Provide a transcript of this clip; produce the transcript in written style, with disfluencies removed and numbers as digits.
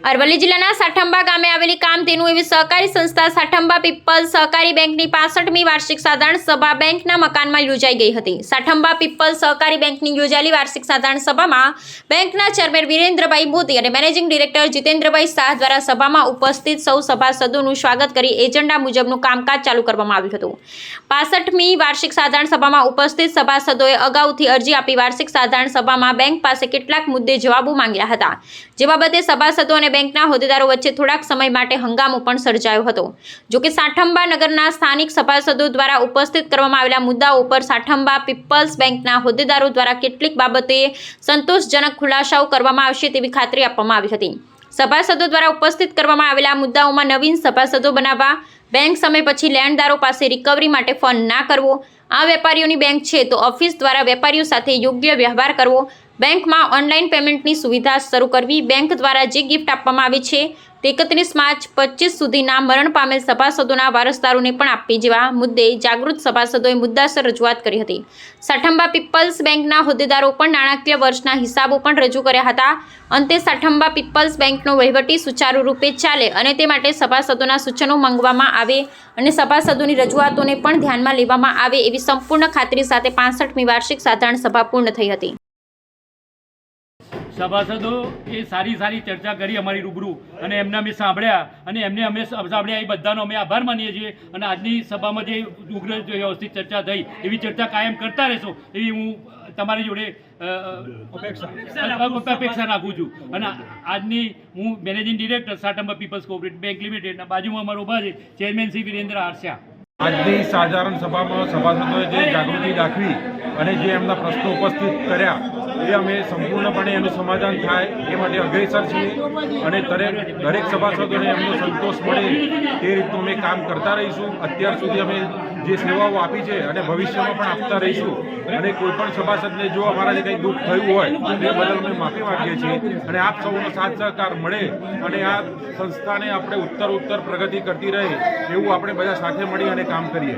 અરવલ્લી જિલ્લાના સાઠંબા ગામે આવેલી કામધેનુ એવી સહકારી સંસ્થા સાઠંબા પીપલ્સ સહકારી બેંકની 65મી વાર્ષિક સાધારણ સભા બેંકના મકાનમાં યોજાઈ ગઈ હતી। સાઠંબા પીપલ્સ સહકારી બેંકની યોજાયેલી વાર્ષિક સાધારણ સભામાં બેંકના ચેરમેન વિરેન્દ્રભાઈ મોદી અને મેનેજિંગ ડિરેક્ટર જીતેન્દ્રભાઈ શાહ દ્વારા સભામાં ઉપસ્થિત સૌ સભાસદોનું સ્વાગત કરી એજન્ડા મુજબનું કામકાજ ચાલુ કરવામાં આવ્યું હતું। 65મી વાર્ષિક સાધારણ સભામાં ઉપસ્થિત સભાસદોએ અગાઉથી અરજી આપી વાર્ષિક સાધારણ સભામાં બેંક પાસે કેટલાક મુદ્દે જવાબો માંગ્યા હતા, જે બાબતે સભાસદો અને બેંકના હોદ્દેદારો વચ્ચે થોડાક સમય માટે હંગામો પણ સર્જાયો હતો। જો કે સાઠંબા નગરના સ્થાનિક સભાસદો દ્વારા ઉપસ્થિત કરવામાં આવેલા મુદ્દાઓ પર સાઠંબા પીપલ્સ બેંકના હોદ્દેદારો દ્વારા કેટલીક બાબતે સંતોષજનક ખુલાસાઓ કરવામાં આવશે તેવી ખાતરી આપવામાં આવી હતી। સભાસદો દ્વારા ઉપસ્થિત કરવામાં આવેલા મુદ્દાઓમાં નવીન સભાસદો બનાવવા, બેંક સમય પછી લેણદારો પાસે રિકવરી માટે ફોન ના કરવો, આ વેપારીઓની બેંક છે તો ઓફિસ દ્વારા વેપારીઓ સાથે યોગ્ય વ્યવહાર કરવો, બેંકમાં ઓનલાઈન પેમેન્ટની સુવિધા શરૂ કરવી, બેંક દ્વારા જે ગિફ્ટ આપવામાં આવી છે તે 31 માર્ચ 25 સુધીના મરણ પામેલ સભાસદોના વારસદારોને પણ આપવી જેવા મુદ્દે જાગૃત સભાસદોએ મુદ્દાસર રજૂઆત કરી હતી। સાઠંબા પીપલ્સ બેંકના હોદ્દેદારો પણ નાણાકીય વર્ષના હિસાબો પણ રજૂ કર્યા હતા। અંતે સાઠંબા પીપલ્સ બેંકનો વહીવટી સુચારુ રૂપે ચાલે અને તે માટે સભાસદોના સૂચનો માંગવામાં આવે અને સભાસદોની રજૂઆતોને પણ ધ્યાનમાં લેવામાં આવે એવી સંપૂર્ણ ખાતરી સાથે 65મી વાર્ષિક સાધારણ સભા પૂર્ણ થઈ હતી। સભાસદો એ સારી ચર્ચા કરી અમારી રૂબરૂ અને એમને અમે સાંભળ્યા અને એમને અમે સાંભળ્યા એ બધાનો અમે આભાર માનીએ છીએ અને આજની સભામાં જે ઉગ્ર વ્યવસ્થિત ચર્ચા થઈ એવી ચર્ચા કાયમ કરતા રહેશો એવી હું તમારી જોડે અપેક્ષા રાખું છું। અને આજની હું managing director Sathamba people's cooperative bank લિમિટેડના બાજુમાં અમારો ઉભા છે ચેરમેન શ્રી વિરેન્દ્ર આરસિયા। આજની સાધારણ સભામાં સભાસદોએ જે જાગૃતિ દાખવી અને જે એમના પ્રશ્નો ઉપસ્થિત કર્યા એ અમે સંપૂર્ણપણે એનું સમાધાન થાય એ માટે અગ્રેસર છીએ અને દરેક સભાસદોને એમનો સંતોષ મળે તે રીતનું અમે કામ કરતા રહીશું। અત્યાર સુધી અમે જે સેવાઓ આપી છે અને ભવિષ્યમાં પણ આપતા રહીશું અને કોઈપણ સભાસદને જો અમારાથી કંઈ દુઃખ થયું હોય તો તે બદલ અમે માફી માંગીએ છીએ અને આપ સૌનો સાથ સહકાર મળે અને આ સંસ્થાને આપણે ઉત્તર પ્રગતિ કરતી રહે એવું આપણે બધા સાથે મળી અને કામ કરીએ।